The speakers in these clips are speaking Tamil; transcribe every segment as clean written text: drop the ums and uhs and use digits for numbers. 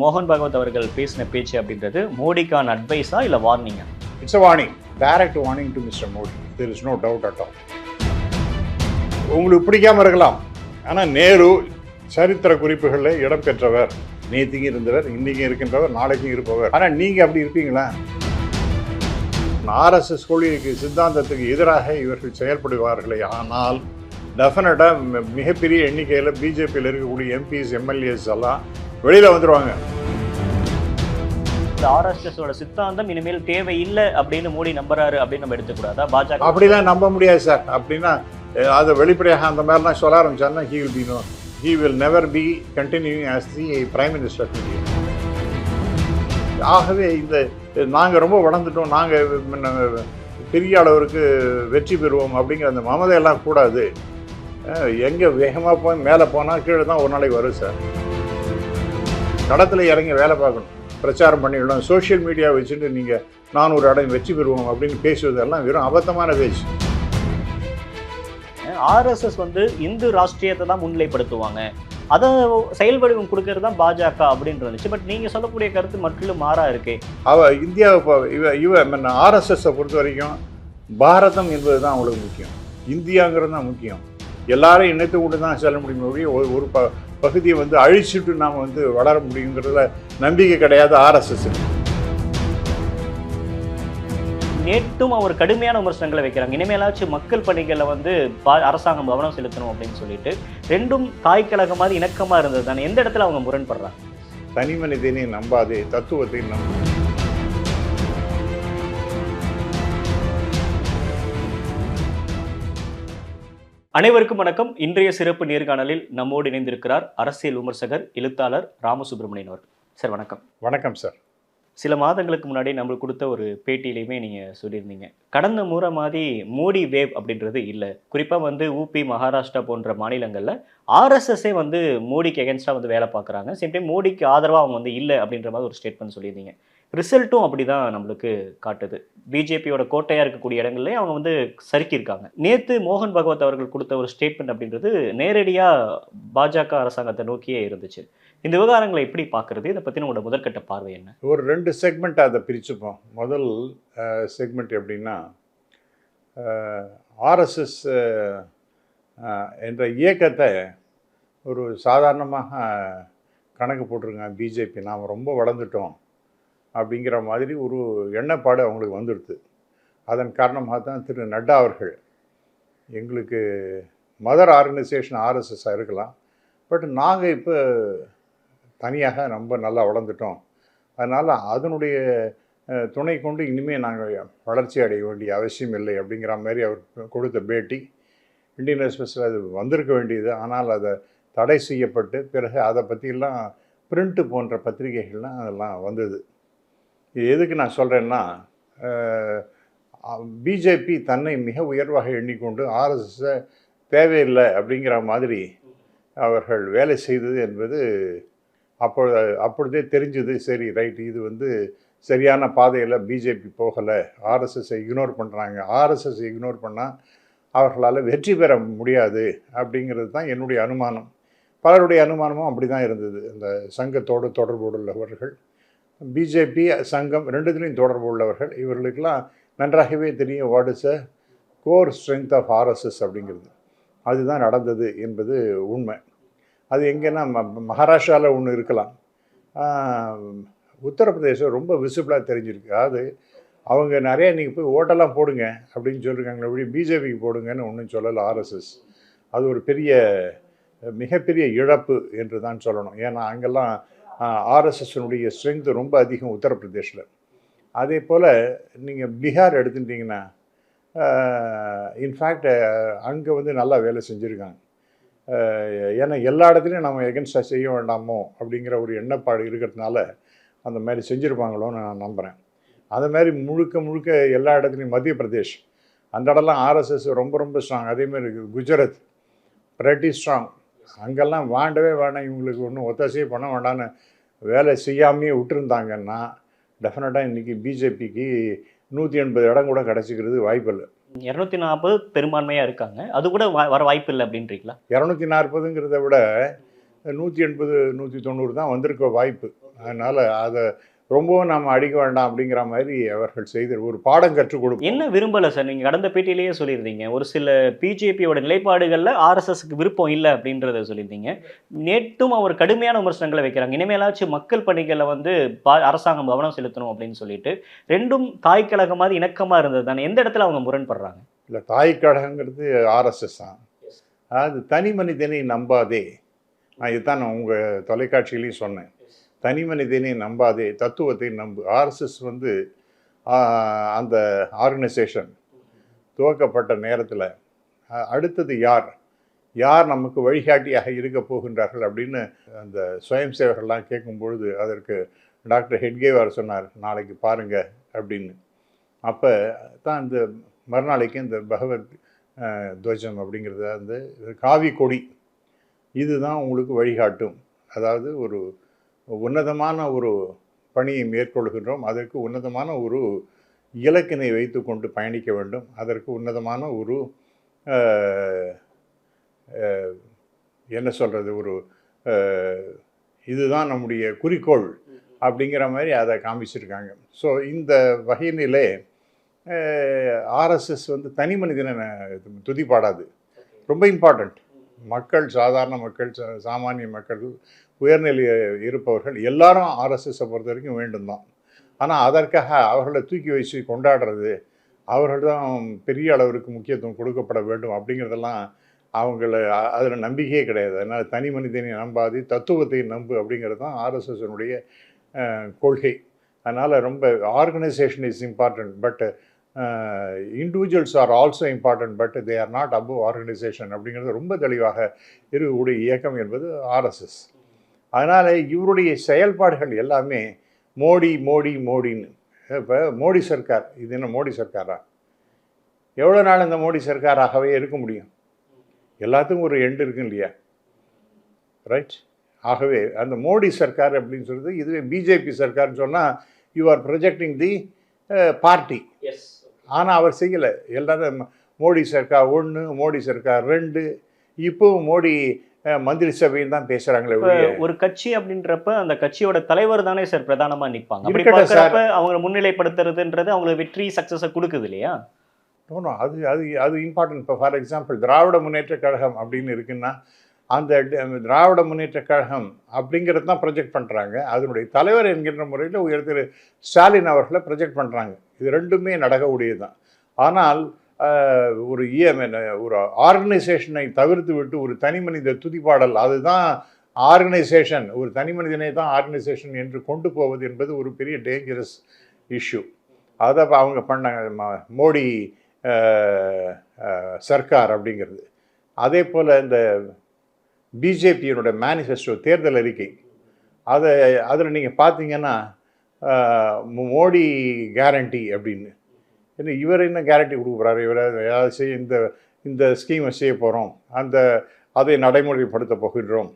மோகன் பகவத் அவர்கள் பேசின பேச்சு அப்படின்றது மோடிக்கான அட்வைஸா இல்லை வார்னிங்கா? It's a warning, direct warning to Mr. Modi. There is no doubt at all. உங்களுக்கு பிடிக்காம இருக்கலாம், ஆனால் நேரு சரித்திர குறிப்புகளில் இடம் பெற்றவர். நேத்திக்கும் இருந்தவர், இன்னைக்கும் இருக்கின்றவர், நாளைக்கும் இருப்பவர். ஆனால் நீங்கள் அப்படி இருப்பீங்களா? ஆர்எஸ்எஸ் கொள்கைக்கு சித்தாந்தத்துக்கு எதிராக இவர்கள் செயல்படுவார்களே ஆனால் டெஃபினட்டாக மிகப்பெரிய எண்ணிக்கையில் பிஜேபியில் இருக்கக்கூடிய எம்பிஸ் எம்எல்ஏஸ் எல்லாம் வெளியில் வந்துடுவாங்க. இந்த ஆர்எஸ்எஸோட சித்தாந்தம் இனிமேல் தேவை இல்லை அப்படின்னு மோடி நம்புறாரு அப்படின்னு நம்ம எடுத்துக்கூடாதா? பாஜக அப்படிலாம் நம்ப முடியாது சார். அப்படின்னா அதை வெளிப்படையாக அந்த மாதிரிலாம் சொல்ல ஆரம்பிச்சாருன்னா he will never be continuing as the prime minister of India. ஆகவே இந்த நாங்கள் ரொம்ப வளர்ந்துட்டோம், நாங்கள் பெரிய அளவிற்கு வெற்றி பெறுவோம் அப்படிங்கிற அந்த மமதையெல்லாம் கூடாது. எங்கே வேகமாக போய் மேலே போனால் கீழே தான் ஒரு நாளைக்கு வரும் சார். களத்தில் இறங்கி வேலை பார்க்கணும், பிரச்சாரம் பண்ணிவிடலாம். சோஷியல் மீடியா வச்சுட்டு நீங்கள் 400 இடம் வெற்றி பெறுவோம் அப்படின்னு பேசுவதெல்லாம் வெறும் அபத்தமான பேச்சு. ஆர்எஸ்எஸ் இந்து ராஷ்டிரியத்தை தான் முன்னிலைப்படுத்துவாங்க, அதை செயல் வடிவம் கொடுக்கறது தான் பாஜக அப்படின்னு இருந்துச்சு. பட் நீங்கள் சொல்லக்கூடிய கருத்து முற்றிலும் மாறா இருக்கு. இந்தியாவை ஆர்எஸ்எஸை பொறுத்த வரைக்கும் பாரதம் என்பது தான் அவங்களுக்கு முக்கியம், இந்தியாங்கிறது தான் முக்கியம். எல்லாரும் இணைத்து கொண்டு தான் செல்ல முடியும். ஒரு பகுதியை அழிச்சுட்டு நாம் வளர முடியுங்கிறதுல நம்பிக்கை கிடையாது ஆர்எஸ்எஸ். நேற்றும் அவர் கடுமையான விமர்சனங்களை வைக்கிறாங்க. இனிமேலாச்சும் மக்கள் பணிகளில் அரசாங்கம் கவனம் செலுத்தணும் அப்படின்னு சொல்லிட்டு ரெண்டும் தாய்க்கழக மாதிரி இணக்கமாக இருந்தது தானே. எந்த இடத்துல அவங்க முரண்படுறாங்க? தனி மனிதனை நம்பாதே, தத்துவத்தை நம்ப. அனைவருக்கும் வணக்கம். இன்றைய சிறப்பு நேர்காணலில் நம்மோடு இணைந்திருக்கிறார் அரசியல் விமர்சகர், எழுத்தாளர் ராமசுப்ரமணியன் அவர். சார் வணக்கம். வணக்கம் சார். சில மாதங்களுக்கு முன்னாடி நம்மளுக்கு கொடுத்த ஒரு பேட்டியிலையுமே நீங்கள் சொல்லியிருந்தீங்க, கடந்த முறை மாதிரி மோடி வேவ் அப்படின்றது இல்லை. குறிப்பாக ஊபி, மகாராஷ்டிரா போன்ற மாநிலங்களில் ஆர்எஸ்எஸ்ஸே மோடிக்கு எகென்ஸ்டாக வேலை பார்க்குறாங்க. சேம் டைம் மோடிக்கு ஆதரவாக அவங்க இல்லை அப்படின்ற மாதிரி ஒரு ஸ்டேட்மெண்ட் சொல்லியிருந்தீங்க. ரிசல்ட்டும் அப்படி தான் நம்மளுக்கு காட்டுது. பிஜேபியோட கோட்டையாக இருக்கக்கூடிய இடங்கள்லேயே அவங்க சறுக்கியிருக்காங்க. நேற்று மோகன் பகவத் அவர்கள் கொடுத்த ஒரு ஸ்டேட்மெண்ட் அப்படின்றது நேரடியாக பாஜக அரசாங்கத்தை நோக்கியே இருந்துச்சு. இந்த விவகாரங்களை எப்படி பார்க்குறது? இதை பற்றின உங்களோட முதற்கட்ட பார்வை என்ன? ஒரு 2 செக்மெண்ட்டாக அதை பிரிச்சுப்போம். முதல் செக்மெண்ட் எப்படின்னா, ஆர்எஸ்எஸ் என்ற இயக்கத்தை ஒரு சாதாரணமாக கணக்கு போட்டிருக்காங்க. பிஜேபி நாம் ரொம்ப வளர்ந்துட்டோம் அப்படிங்கிற மாதிரி ஒரு எண்ணப்பாடு அவங்களுக்கு வந்துடுது. அதன் காரணமாக தான் திரு நட்டா அவர்கள், எங்களுக்கு மதர் ஆர்கனைசேஷன் ஆர்எஸ்எஸ்ஸாக இருக்கலாம், பட் நாங்கள் இப்போ தனியாக ரொம்ப நல்லா வளர்ந்துட்டோம், அதனால் அதனுடைய துணை கொண்டு இனிமேல் நாங்கள் வளர்ச்சி அடைய வேண்டிய அவசியம் இல்லை அப்படிங்கிற மாதிரி அவர் கொடுத்த பேட்டி இந்தியன் எக்ஸ்பிரஸில் அது வந்திருக்க வேண்டியது. ஆனால் அதை தடை செய்யப்பட்டு பிறகு அதை பற்றியெல்லாம் பிரிண்ட்டு போன்ற பத்திரிகைகள்லாம் அதெல்லாம் வந்தது. இது எதுக்கு நான் சொல்கிறேன்னா, பிஜேபி தன்னை மிக உயர்வாக எண்ணிக்கொண்டு ஆர்எஸ்எஸ்ஸை தேவையில்லை அப்படிங்கிற மாதிரி அவர்கள் வேலை செய்தது என்பது அப்பொழுதே தெரிஞ்சுது. சரி, ரைட், இது சரியான பாதையில் பிஜேபி போகலை, ஆர்எஸ்எஸ்ஸை இக்னோர் பண்ணுறாங்க, ஆர்எஸ்எஸ் இக்னோர் பண்ணால் அவர்களால் வெற்றி பெற முடியாது அப்படிங்கிறது தான் என்னுடைய அனுமானம். பலருடைய அனுமானமும் அப்படி தான் இருந்தது. இந்த சங்கத்தோடு தொடர்பு உள்ளவர்கள், பிஜேபி சங்கம் ரெண்டுத்துலேயும் தொடர்பு உள்ளவர்கள், இவர்களுக்கெல்லாம் நன்றாகவே தெரியும் what is a core strength of RSS அப்படிங்கிறது. அதுதான் நடந்தது என்பது உண்மை. அது எங்கன்னா மகாராஷ்டிராவில் ஒன்று இருக்கலாம், உத்தரப்பிரதேசம் ரொம்ப விசிபிளாக தெரிஞ்சிருக்கு. அதாவது அவங்க நிறைய நீங்கள் போய் ஓட்டெல்லாம் போடுங்க அப்படின்னு சொல்லியிருக்காங்களே அப்படி பிஜேபிக்கு போடுங்கன்னு ஒன்றும் சொல்லலை ஆர்எஸ்எஸ். அது ஒரு மிகப்பெரிய இழப்பு என்று தான் சொல்லணும். ஏன்னா அங்கெல்லாம் ஆர்எஸ்எஸ்னுடைய ஸ்ட்ரென்த்து ரொம்ப அதிகம் உத்தரப்பிரதேஷில். அதே போல் நீங்கள் பீகார் எடுத்துட்டிங்கன்னா இன்ஃபேக்ட் அங்கே நல்லா வேலை செஞ்சுருக்காங்க. ஏன்னா எல்லா இடத்துலையும் நம்ம எகென்ஸ்டாக செய்ய வேண்டாமோ அப்படிங்கிற ஒரு எண்ணப்பாடு இருக்கிறதுனால அந்த மாதிரி செஞ்சுருப்பாங்களோன்னு நான் நம்புகிறேன். அது மாதிரி முழுக்க எல்லா இடத்துலையும் மத்திய பிரதேஷ் அந்த இடம்லாம் ஆர்எஸ்எஸ் ரொம்ப ஸ்ட்ராங். அதேமாதிரி குஜராத் பிரெட்டி ஸ்ட்ராங். அங்கெல்லாம் வேண்டவே வேண்டாம், இவங்களுக்கு ஒன்றும் ஒத்தாசையே பண்ண வேண்டான்னு வேலை செய்யாமையே விட்டுருந்தாங்கன்னா டெஃபினட்டாக இன்றைக்கி பிஜேபிக்கு 180 இடம் கூட கிடச்சிக்கிறது வாய்ப்பு இல்லை. 240 பெரும்பான்மையாக இருக்காங்க, அது கூட வர வாய்ப்பு இல்லை அப்படின்றீங்களா? 240ங்கிறத விட 180 190 தான் வந்திருக்க வாய்ப்பு. அதனால் அதை ரொம்பவும் நாம் அடிக்க வேண்டாம் அப்படிங்கிற மாதிரி அவர்கள் செய்து ஒரு பாடம் கற்றுக் கொடுப்போம். என்ன விரும்பல சார்? நீங்க கடந்த பேட்டியிலேயே சொல்லியிருந்தீங்க. ஒரு சில பிஜேபியோட நிலைப்பாடுகள்ல ஆர்எஸ்எஸ்க்கு விருப்பம் இல்ல அப்படின்றத சொல்லியிருந்தீங்க. நேற்றும் அவர் கடுமையான விமர்சனங்கள வைக்கிறாங்க. இனிமேலாச்சும் மக்கள் பணிகள்ல வந்து அரசாங்கம் கவனம் செலுத்தணும் அப்படின்னு சொல்லிட்டு, 2ம் தாய் கழகம் மாதிரி இணக்கமா இருந்தது தானே. எந்த இடத்துல அவங்க முரண்படுறாங்க? இல்லை, தாய் கழகங்கிறது ஆர்எஸ்எஸ் தான். அதாவது தனி மனிதனை நம்பாதே, நான் இதுதான் நான் உங்கள் தொலைக்காட்சியிலையும் சொன்னேன். தனி மனிதனை நம்பாதே, தத்துவத்தை நம்பு. ஆர்எஸ்எஸ் வந்து அந்த ஆர்கனைசேஷன் துவக்கப்பட்ட நேரத்தில் அடுத்தது யார் யார் நமக்கு வழிகாட்டியாக இருக்க போகின்றார்கள் அப்படின்னு அந்த சுயம் சேவகர்கள்லாம் கேட்கும்பொழுது அதற்கு டாக்டர் ஹெட்கேவார் சொன்னார், நாளைக்கு பாருங்க அப்படின்னு. அப்போ தான் இந்த மறுநாளைக்கு இந்த பகவத் துவஜம் அப்படிங்கிறது அந்த காவி கொடி இதுதான் உங்களுக்கு வழிகாட்டும். அதாவது ஒரு உன்னதமான ஒரு பணியை மேற்கொள்கின்றோம், அதற்கு உன்னதமான ஒரு இலக்கினை வைத்து கொண்டு பயணிக்க வேண்டும், அதற்கு உன்னதமான ஒரு என்ன சொல்கிறது ஒரு இதுதான் நம்முடைய குறிக்கோள் அப்படிங்கிற மாதிரி அதை காமிச்சிருக்காங்க. ஸோ இந்த வகையிலே ஆர்எஸ்எஸ் வந்து தனி மனிதனை துதிப்பாடாது. ரொம்ப இம்பார்ட்டண்ட். மக்கள், சாதாரண மக்கள், சாமானிய மக்கள், உயர்நிலை இருப்பவர்கள் எல்லாரும் ஆர்எஸ்எஸை பொறுத்த வரைக்கும் வேண்டும் தான். ஆனால் அதற்காக அவர்களை தூக்கி வச்சு கொண்டாடுறது, அவர்கள் தான் பெரிய அளவிற்கு முக்கியத்துவம் கொடுக்கப்பட வேண்டும் அப்படிங்கிறதெல்லாம் அவங்கள அதில் நம்பிக்கையே கிடையாது. அதனால் தனி மனிதனை நம்பாது, தத்துவத்தை நம்பு அப்படிங்கிறது தான் ஆர்எஸ்எஸ்னுடைய கொள்கை. அதனால் ரொம்ப organisation is important, but individuals are also important, but they are not above organisation அப்படிங்கிறது ரொம்ப தெளிவாக இருக்கக்கூடிய இயக்கம் என்பது ஆர்எஸ்எஸ். அதனால் இவருடைய செயல்பாடுகள் எல்லாமே மோடி மோடி மோடின்னு. இப்போ மோடி சர்க்கார், இது என்ன மோடி சர்க்காரா? எவ்வளோ நாள் இந்த மோடி சர்க்காராகவே இருக்க முடியும்? எல்லாத்துக்கும் ஒரு எண்டு இருக்கு இல்லையா? ரைட். ஆகவே அந்த மோடி சர்க்கார் அப்படின்னு சொல்கிறது, இதுவே பிஜேபி சர்க்கார்னு சொன்னால் you are projecting the party. ஆனால் அவர் செய்யலை. எல்லாரும் மோடி சர்க்கார் 1, மோடி சர்க்கார் 2, இப்போவும் மோடி மந்திரி சபையும் தான் பேசுகிறாங்களே. ஒரு கட்சி அப்படின்றப்ப அந்த கட்சியோட தலைவர் தானே சார் பிரதானமாக நிற்பாங்க. அப்படி பார்க்குறப்ப அவங்க முன்னிலைப்படுத்துறதுன்றது அவங்களுக்கு வெற்றி சக்ஸஸை கொடுக்குது இல்லையா? அது அது அது இம்பார்ட்டன்ட். இப்போ ஃபார் எக்ஸாம்பிள் திராவிட முன்னேற்ற கழகம் அப்படின்னு இருக்குன்னா, அந்த திராவிட முன்னேற்ற கழகம் அப்படிங்கிறது தான் ப்ரொஜெக்ட் பண்ணுறாங்க. அதனுடைய தலைவர் என்கின்ற முறையில் உயர் திரு ஸ்டாலின் அவர்களை ப்ரொஜெக்ட் பண்ணுறாங்க. இது ரெண்டுமே நடக்கக்கூடியது தான். ஆனால் ஒரு ஒரு ஆர்கனைசேஷனை தவிர்த்து விட்டு ஒரு தனி மனித துதிப்பாடல், அதுதான் ஆர்கனைசேஷன், ஒரு தனி மனிதனை தான் ஆர்கனைசேஷன் என்று கொண்டு போவது என்பது ஒரு பெரிய டேஞ்சரஸ் இஷ்யூ. அதை அவங்க பண்ணாங்க மோடி சர்க்கார் அப்படிங்கிறது. அதே போல் இந்த பிஜேபியினுடைய மேனிஃபெஸ்டோ தேர்தல் அறிக்கை, அதில் நீங்கள் பார்த்தீங்கன்னா மோடி கேரண்டி அப்படின்னு. ஏன்னா இவர் என்ன கேரண்டி கொடுக்க போகிறாரு? இவர் ஏதாவது செய்ய இந்த ஸ்கீமை செய்ய போகிறோம், அதை நடைமுறைப்படுத்த போகின்றோம்,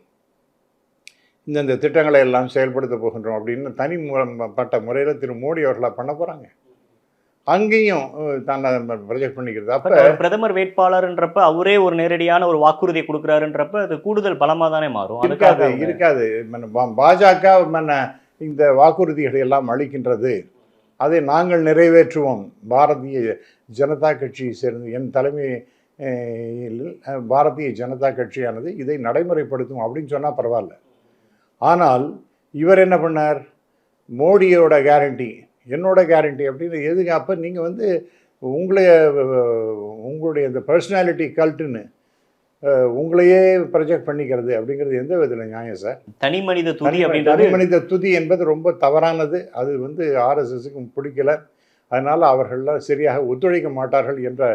இந்த திட்டங்களை எல்லாம் செயல்படுத்த போகின்றோம் அப்படின்னு தனிப்பட்ட முறையில் திரு மோடி அவர்களாக பண்ண போகிறாங்க. அங்கேயும் தன்னை ப்ரொஜெக்ட் பண்ணிக்கிறது. அப்போ பிரதமர் வேட்பாளர்ன்றப்ப அவரே ஒரு நேரடியான ஒரு வாக்குறுதி கொடுக்குறாருன்றப்ப அது கூடுதல் பலமாக தானே மாறும். இருக்காது. பாஜக இந்த வாக்குறுதிகளை எல்லாம் அளிக்கின்றது, அதை நாங்கள் நிறைவேற்றுவோம். பாரதிய ஜனதா கட்சியை சேர்ந்து என் தலைமையில் பாரதிய ஜனதா கட்சியானது இதை நடைமுறைப்படுத்தும் அப்படின்னு சொன்னால் பரவாயில்ல. ஆனால் இவர் என்ன பண்ணார்? மோடியோட கேரண்டி, என்னோட கேரண்டி அப்படின்னு எதுக்கு? அப்போ நீங்கள் வந்து உங்களுடைய இந்த பர்சனாலிட்டி கல்ட்டுன்னு உங்களையே ப்ரொஜெக்ட் பண்ணிக்கிறது அப்படிங்கிறது எந்த விதத்தில் நியாயம் சார்? தனி மனித துதி என்பது ரொம்ப தவறானது. அது வந்து ஆர்எஸ்எஸ்க்கு பிடிக்கல. அதனால் அவர்கள்லாம் சரியாக ஒத்துழைக்க மாட்டார்கள் என்ற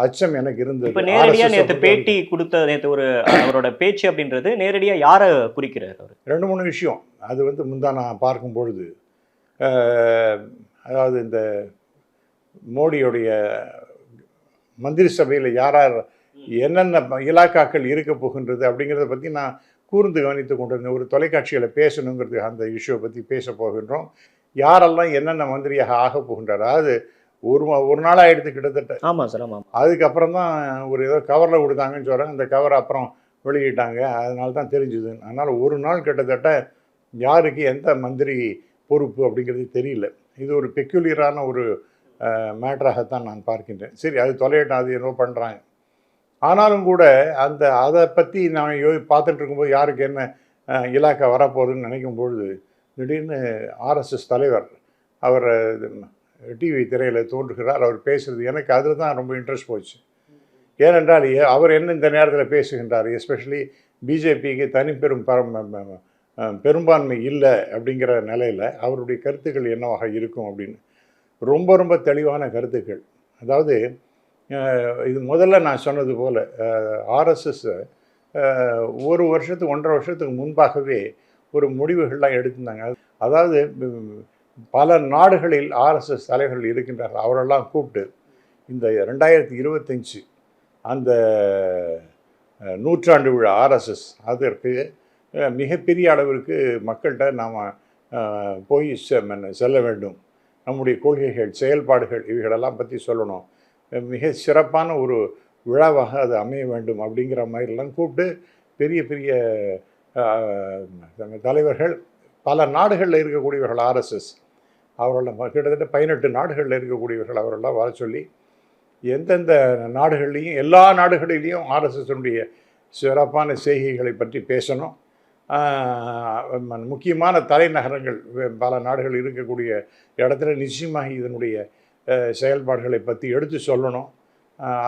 அச்சம் எனக்கு இருந்தது. இப்போ நேரடியாக நேற்று பேட்டி கொடுத்த நேற்று ஒரு அவரோட பேச்சு அப்படின்றது நேரடியாக யாரை குறிக்கிறார்? அவர் 2-3 விஷயம். அது வந்து முந்தா நான் பார்க்கும் பொழுது, அதாவது இந்த மோடியுடைய மந்திரி சபையில் யார் என்னென்ன இலாக்காக்கள் இருக்க போகின்றது அப்படிங்கிறத பற்றி நான் கூர்ந்து கவனித்து கொண்டிருந்தேன். ஒரு தொலைக்காட்சியில் பேசணுங்கிறது அந்த இஷ்யூவை பற்றி பேச போகின்றோம். யாரெல்லாம் என்னென்ன மந்திரியாக ஆக போகின்றார். அதாவது ஒரு நாள் ஆகிடுது கிட்டத்தட்ட. ஆமாம் சார், ஆமாம். அதுக்கப்புறம் தான் ஒரு ஏதோ கவரில் கொடுத்தாங்கன்னு சொல்கிறாங்க. அந்த கவர் அப்புறம் வெளியிட்டாங்க, அதனால தான் தெரிஞ்சுது. அதனால் ஒரு நாள் கிட்டத்தட்ட யாருக்கு எந்த மந்திரி பொறுப்பு அப்படிங்கிறது தெரியல. இது ஒரு பெக்யூலியரான ஒரு மேட்டராகத்தான் நான் பார்க்கின்றேன். சரி, அது தொலையட்டும், அது என்னவோ பண்ணுறாங்க. ஆனாலும் கூட அதை பற்றி நான் பார்த்துட்டு இருக்கும்போது யாருக்கு என்ன இலாக்கா வரப்போகுதுன்னு நினைக்கும் பொழுது திடீர்னு ஆர்எஸ்எஸ் தலைவர் அவர் டிவி திரையில் தோன்றுகிறார். அவர் பேசுகிறது எனக்கு அதில் தான் ரொம்ப இன்ட்ரெஸ்ட் போச்சு. ஏனென்றால் அவர் என்ன இந்த நேரத்தில் பேசுகின்றார், எஸ்பெஷலி பிஜேபிக்கு பெரும்பான்மை இல்லை அப்படிங்கிற நிலையில் அவருடைய கருத்துக்கள் என்னவாக இருக்கும் அப்படின்னு ரொம்ப ரொம்ப தெளிவான கருத்துக்கள். அதாவது இது முதல்ல நான் சொன்னது போல் ஆர்எஸ்எஸ் ஒரு வருஷத்துக்கு 1.5 வருஷத்துக்கு முன்பாகவே ஒரு முடிவுகள்லாம் எடுத்திருந்தாங்க. அதாவது பல நாடுகளில் ஆர்எஸ்எஸ் தலைவர்கள் இருக்கின்றார்கள். அவரெல்லாம் கூப்பிட்டு இந்த 2025 அந்த நூற்றாண்டு விழா ஆர்எஸ்எஸ் அதற்கு மிகப்பெரிய அளவிற்கு மக்கள்கிட்ட நாம் போய் செல்ல வேண்டும், நம்முடைய கொள்கைகள் செயல்பாடுகள் இவைகளெல்லாம் பற்றி சொல்லணும், மிக சிறப்பான ஒரு விழாவாக அது அமைய வேண்டும் அப்படிங்கிற மாதிரிலாம் கூப்பிட்டு பெரிய பெரிய தலைவர்கள் பல நாடுகளில் இருக்கக்கூடியவர்கள் ஆர்எஸ்எஸ் அவரெல்லாம் கிட்டத்தட்ட 18 நாடுகளில் இருக்கக்கூடியவர்கள் அவரெல்லாம் வர சொல்லி எந்தெந்த நாடுகள்லேயும் எல்லா நாடுகளிலையும் ஆர்எஸ்எஸ்னுடைய சிறப்பான செய்கைகளை பற்றி பேசணும். முக்கியமான தலைநகரங்கள் பல நாடுகள் இருக்கக்கூடிய இடத்துல நிச்சயமாக இதனுடைய செயல்பாடுகளை பற்றி எடுத்து சொல்லணும்.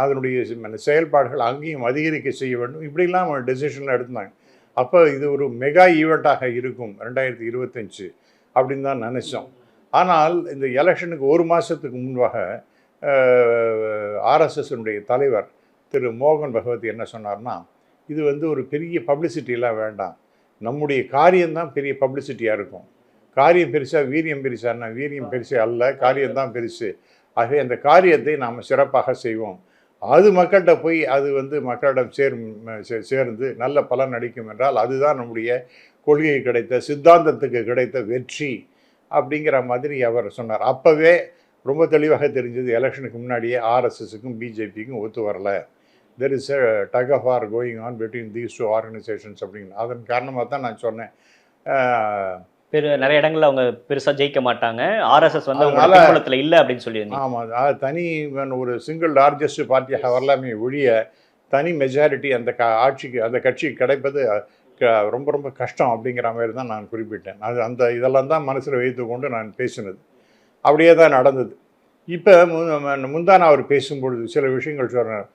அதனுடைய செயல்பாடுகள் அங்கேயும் அதிகரிக்க செய்ய வேண்டும். இப்படிலாம் டெசிஷன்லாம் எடுத்தாங்க. அப்போ இது ஒரு மெகா ஈவெண்ட்டாக இருக்கும் 2025 அப்படின்னு தான் நினச்சோம். ஆனால் இந்த எலெக்ஷனுக்கு ஒரு மாதத்துக்கு முன்பாக ஆர்எஸ்எஸ்னுடைய தலைவர் திரு மோகன் பகவத் என்ன சொன்னார்னா, இது ஒரு பெரிய பப்ளிசிட்டிலாம் வேண்டாம், நம்முடைய காரியம்தான் பெரிய பப்ளிசிட்டியாக இருக்கும், காரியம் பெருசாக வீரியம் பெருசான்னா வீரியம் பெருசே அல்ல, காரியம்தான் பெருசு, ஆகவே அந்த காரியத்தை நாம் சிறப்பாக செய்வோம், அது மக்கள்கிட்ட போய் அது மக்களிடம் சேர்ந்து நல்ல பலன் அளிக்கும் என்றால் அதுதான் நம்முடைய கொள்கை கிடைத்த சித்தாந்தத்துக்கு கிடைத்த வெற்றி அப்படிங்கிற மாதிரி அவர் சொன்னார். அப்போவே ரொம்ப தெளிவாக தெரிஞ்சது எலெக்ஷனுக்கு முன்னாடியே ஆர்எஸ்எஸுக்கும் பிஜேபிக்கும் ஒத்து வரல, there is a tug of war going on between these two organisations அப்படின்னு. அதன் காரணமாக தான் நான் சொன்னேன் நிறைய இடங்கள்ல அவங்க பெருசாக ஜெயிக்க மாட்டாங்க, ஆர்எஸ்எஸ் அவங்க இல்லை அப்படின்னு சொல்லியிருந்தேன். ஆமாம், தனி ஒரு சிங்கிள் லார்ஜஸ்ட் பார்ட்டியாக வரலாமே ஒழிய தனி மெஜாரிட்டி அந்த ஆட்சிக்கு அந்த கட்சிக்கு கிடைப்பது ரொம்ப ரொம்ப கஷ்டம் அப்படிங்கிற மாதிரி தான் நான் குறிப்பிட்டேன். அது இதெல்லாம் தான் மனசில் வைத்து கொண்டு நான் பேசினது. அப்படியே தான் நடந்தது. இப்போ முந்தான அவர் பேசும்பொழுது சில விஷயங்கள் சொல்கிறார்.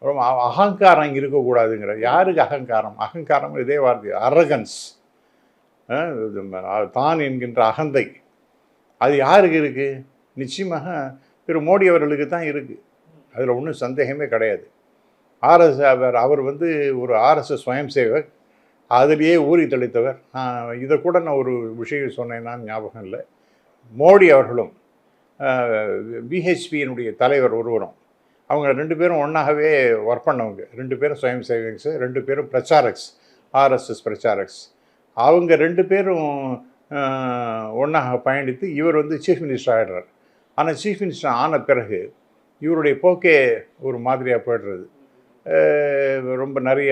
ரொம்ப அகங்காரம் இருக்கக்கூடாதுங்கிற. யாருக்கு அகங்காரம்? அகங்காரம் இதே வார்த்தை அரகன்ஸ், தான் என்கின்ற அகந்தை, அது யாருக்கு இருக்குது? நிச்சயமாக திரு மோடி அவர்களுக்கு தான் இருக்குது. அதில் ஒன்றும் சந்தேகமே கிடையாது. அவர் ஒரு ஆர்எஸ்எஸ் ஸ்வயம் சேவக், அதிலேயே ஊறி தெளித்தவர். இதை கூட நான் ஒரு விஷயம் சொன்னேன்னா ஞாபகம் இல்லை. மோடி அவர்களும் பிஹெச்பியினுடைய தலைவர் ஒருவரும் அவங்க 2 பேரும் ஒன்றாகவே ஒர்க் பண்ணவங்க. 2 பேரும் ஸ்வயம் சேவக்ஸ், 2 பேரும் பிரச்சாரக்ஸ், ஆர்எஸ்எஸ் பிரச்சாரக்ஸ். அவங்க 2 பேரும் ஒன்றாக பயணித்து இவர் சீஃப் மினிஸ்டர் ஆகிடுறார். ஆனால் சீஃப் மினிஸ்டர் ஆன பிறகு இவருடைய போக்கே ஒரு மாதிரியாக போய்டுறது. ரொம்ப நிறைய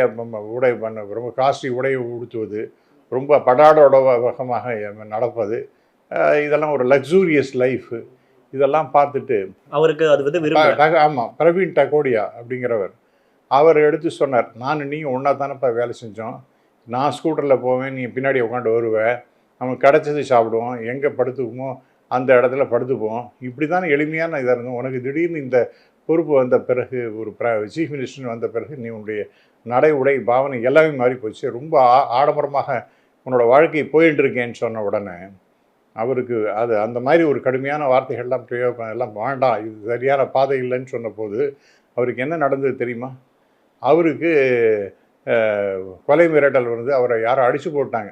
உடை ரொம்ப காஸ்ட்லி உடையை உடுத்துவது, ரொம்ப படாடோட வகமாக நடப்பது, இதெல்லாம் ஒரு லக்ஸூரியஸ் லைஃபு. இதெல்லாம் பார்த்துட்டு அவருக்கு அது ஆமாம், பிரவீன் டகோடியா அப்படிங்கிறவர் அவர் எடுத்து சொன்னார், நான் நீங்கள் ஒன்றா தானேப்பா வேலை செஞ்சோம், நான் ஸ்கூட்டரில் போவேன், நீ பின்னாடி உட்காந்து வருவேன், நம்ம கிடச்சது சாப்பிடுவோம், எங்கே படுத்துக்குமோ அந்த இடத்துல படுத்துப்போம், இப்படி தானே எளிமையான இதாக இருந்தோம். உனக்கு திடீர்னு இந்த பொறுப்பு வந்த பிறகு, ஒரு சீஃப் மினிஸ்டர் வந்த பிறகு நீ உன்னுடைய நடை உடை பாவனை எல்லாமே மாறி போச்சு, ரொம்ப ஆடம்பரமாக உன்னோட வாழ்க்கை போயிட்டு இருக்கேன்னு சொன்ன உடனே அவருக்கு அந்த மாதிரி ஒரு கடுமையான வார்த்தைகள்லாம் பிரயோகம் எல்லாம் வேண்டாம், இது சரியான பாதை இல்லைன்னு சொன்னபோது அவருக்கு என்ன நடந்தது தெரியுமா? அவருக்கு கொலை மிரட்டல் அவரை யாரும் அடித்து போட்டாங்க.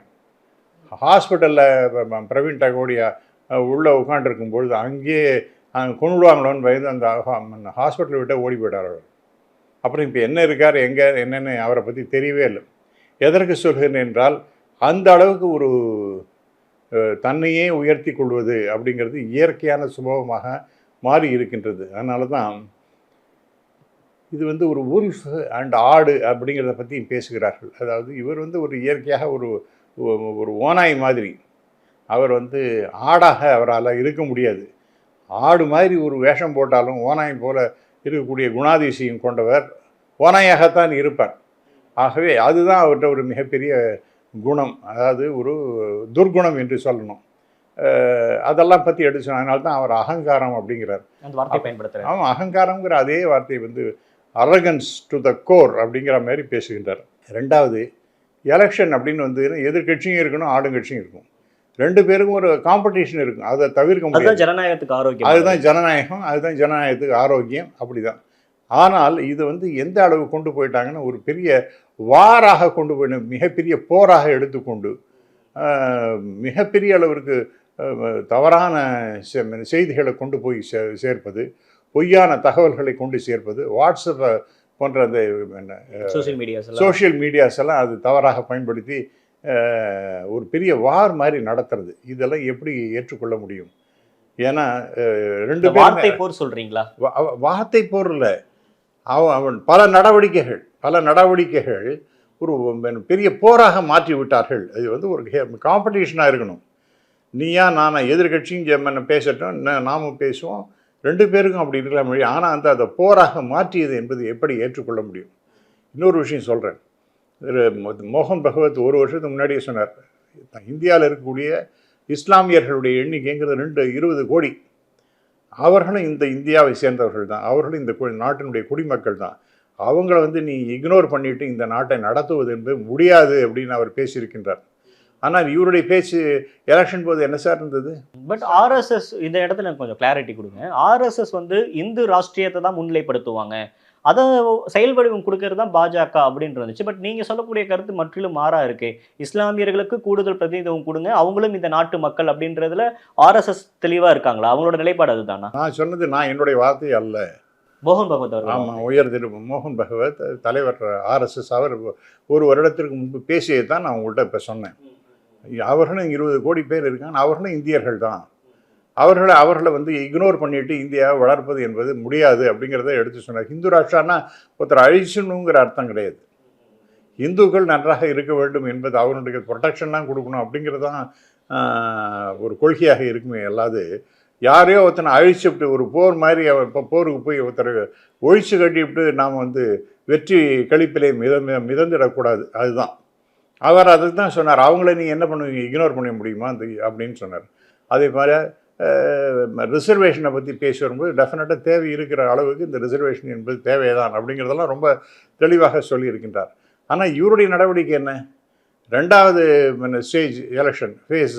ஹாஸ்பிட்டலில் பிரவீன் டகோடியா உள்ளே உட்காண்டிருக்கும் பொழுது அங்கேயே கொண்டுடுவாங்களோன்னு பயந்து அந்த ஹாஸ்பிட்டலை விட்டு ஓடி போயிட்டார் அவர். அப்புறம் இப்போ என்ன இருக்கார், எங்கே என்னென்னு அவரை பற்றி தெரியவே இல்லை. எதற்கு சொல்கிறேன் என்றால், அந்த அளவுக்கு ஒரு தன்னையே உயர்த்தி கொள்வது அப்படிங்கிறது இயற்கையான சுபாவமாக மாறி இருக்கின்றது. அதனால தான் இது ஒரு உல்ஃப் அண்ட் ஆடு அப்படிங்கிறத பற்றி பேசுகிறார்கள். அதாவது இவர் ஒரு இயற்கையாக ஒரு ஒரு ஓநாய் மாதிரி. அவர் வந்து ஆடாக அவரால் இருக்க முடியாது. ஆடு மாதிரி ஒரு வேஷம் போட்டாலும் ஓநாய் போல இருக்கக்கூடிய குணாதிசயம் கொண்டவர் ஓநாயாகத்தான் இருப்பார். ஆகவே அதுதான் அவர்கிட்ட ஒரு மிகப்பெரிய குணம், அதாவது ஒரு துர்குணம் என்று சொல்லணும். அதெல்லாம் பற்றி எடுத்து அதனால தான் அவர் அகங்காரம் அப்படிங்கிறார். அந்த வார்த்தை பயன்படுத்துறாரு. ஆமாம், அகங்காரங்கிற அதே வார்த்தையை வந்து அரகன்ஸ் டு த கோர் அப்படிங்கிற மாதிரி பேசுகின்றார். ரெண்டாவது, எலெக்ஷன் அப்படின்னு வந்து எதிர்கட்சியும் இருக்கணும், ஆளுங்கட்சியும் இருக்கும். ரெண்டு பேருக்கும் ஒரு காம்படிஷன் இருக்கும், அதை தவிர்க்க முடியாது. அதுதான் ஜனநாயகத்துக்கு ஆரோக்கியம். அதுதான் ஜனநாயகம், அதுதான் ஜனநாயகத்துக்கு ஆரோக்கியம். அப்படி தான். ஆனால் இது வந்து எந்த அளவு கொண்டு போயிட்டாங்கன்னா, ஒரு பெரிய வாராக கொண்டு போய் மிகப்பெரிய போராக எடுத்துக்கொண்டு மிகப்பெரிய அளவிற்கு தவறான செய்திகளை கொண்டு போய் சேர்ப்பது, பொய்யான தகவல்களை கொண்டு சேர்ப்பது, வாட்ஸ்அப் போன்ற அந்த சோஷியல் மீடியாஸ் எல்லாம் அது தவறாக பயன்படுத்தி ஒரு பெரிய வார் மாதிரி நடத்துறது. இதெல்லாம் எப்படி ஏற்றுக்கொள்ள முடியும்? ஏன்னா ரெண்டு வார்த்தை போர் சொல்றீங்களா? வார்த்தை போர் இல்லை, அவன் பல நடவடிக்கைகள் ஒரு பெரிய போராக மாற்றி விட்டார்கள். இது வந்து ஒரு காம்படிஷனாக இருக்கணும். நீயா நானா எதிர்கட்சியும் பேசட்டும், நாமும் பேசுவோம், ரெண்டு பேருக்கும் அப்படி இருக்கலாம் மொழி. ஆனால் அந்த போராக மாற்றியது என்பது எப்படி ஏற்றுக்கொள்ள முடியும்? இன்னொரு விஷயம் சொல்கிறேன். மோகன் பகவத் ஒரு வருஷத்துக்கு முன்னாடியே சொன்னார், இந்தியாவில் இருக்கக்கூடிய இஸ்லாமியர்களுடைய எண்ணிக்கைங்கிறது 20 கோடி. அவர்களும் இந்த இந்தியாவை சேர்ந்தவர்கள் தான், அவர்களும் இந்த நாட்டினுடைய குடிமக்கள் தான். அவங்கள வந்து நீ இக்னோர் பண்ணிட்டு இந்த நாட்டை நடத்துவது என்பது முடியாது அப்படின்னு அவர் பேசியிருக்கின்றார். ஆனால் இவருடைய பேச்சு எலெக்ஷன் போது என்ன சார் இருந்தது? பட் ஆர்எஸ்எஸ் இந்த இடத்துல எனக்கு கொஞ்சம் கிளாரிட்டி கொடுங்க. ஆர்எஸ்எஸ் வந்து இந்து ராஷ்ட்ரியத்தை தான் முன்னிலைப்படுத்துவாங்க, அதை செயல் வடிவம் கொடுக்கறது தான் பாஜக அப்படின்னு இருந்துச்சு. பட் நீங்கள் சொல்லக்கூடிய கருத்து முற்றிலும் மாறா இருக்கு. இஸ்லாமியர்களுக்கு கூடுதல் பிரதிநிதித்துவம் கொடுங்க, அவங்களும் இந்த நாட்டு மக்கள் அப்படின்றதுல ஆர்எஸ்எஸ் தெளிவாக இருக்காங்களா? அவங்களோட நிலைப்பாடு அதுதானா? நான் சொன்னது என்னுடைய வார்த்தை அல்ல, மோகன் பகவத் அவர். ஆமாம், உயர் திரு மோகன் பகவத் தலைவர் ஆர்எஸ்எஸ் அவர் ஒரு வருடத்திற்கு முன்பு பேசியை தான் நான் உங்கள்கிட்ட இப்போ சொன்னேன். அவர்களும் 20 கோடி பேர் இருக்காங்க, அவர்களும் இந்தியர்கள் தான். அவர்களை வந்து இக்னோர் பண்ணிட்டு இந்தியாவை வளர்ப்பது என்பது முடியாது அப்படிங்கிறத எடுத்து சொன்னார். ஹிந்து ராஷ்டிரானா ஒருத்தர் அழிச்சணுங்கிற அர்த்தம் கிடையாது. இந்துக்கள் நன்றாக இருக்க வேண்டும் என்பது, அவர்களுடைய ப்ரொடெக்ஷன்லாம் கொடுக்கணும் அப்படிங்கிறது தான் ஒரு கொள்கையாக இருக்குமே. அல்லாது யாரையோ ஒருத்தனை அழிச்சுவிட்டு ஒரு போர் மாதிரி இப்போ போருக்கு போய் ஒருத்தரை ஒழிச்சு கட்டிவிட்டு நாம் வந்து வெற்றி கழிப்பிலே மிதந்துடக்கூடாது. அதுதான் அவர் அதுக்கு தான் சொன்னார். அவங்கள நீங்கள் என்ன பண்ணுவீங்க, இக்னோர் பண்ண முடியுமா அப்படின்னு சொன்னார். அதே மாதிரி ரிசர்வேஷனை பற்றி பேசி வரும்போது டெஃபினட்டாக தேவை இருக்கிற அளவுக்கு இந்த ரிசர்வேஷன் என்பது தேவைதான் அப்படிங்கிறதெல்லாம் ரொம்ப தெளிவாக சொல்லியிருக்கின்றார். ஆனால் இவருடைய நடவடிக்கை என்ன? ரெண்டாவது ஸ்டேஜ் எலெக்ஷன் ஃபேஸ்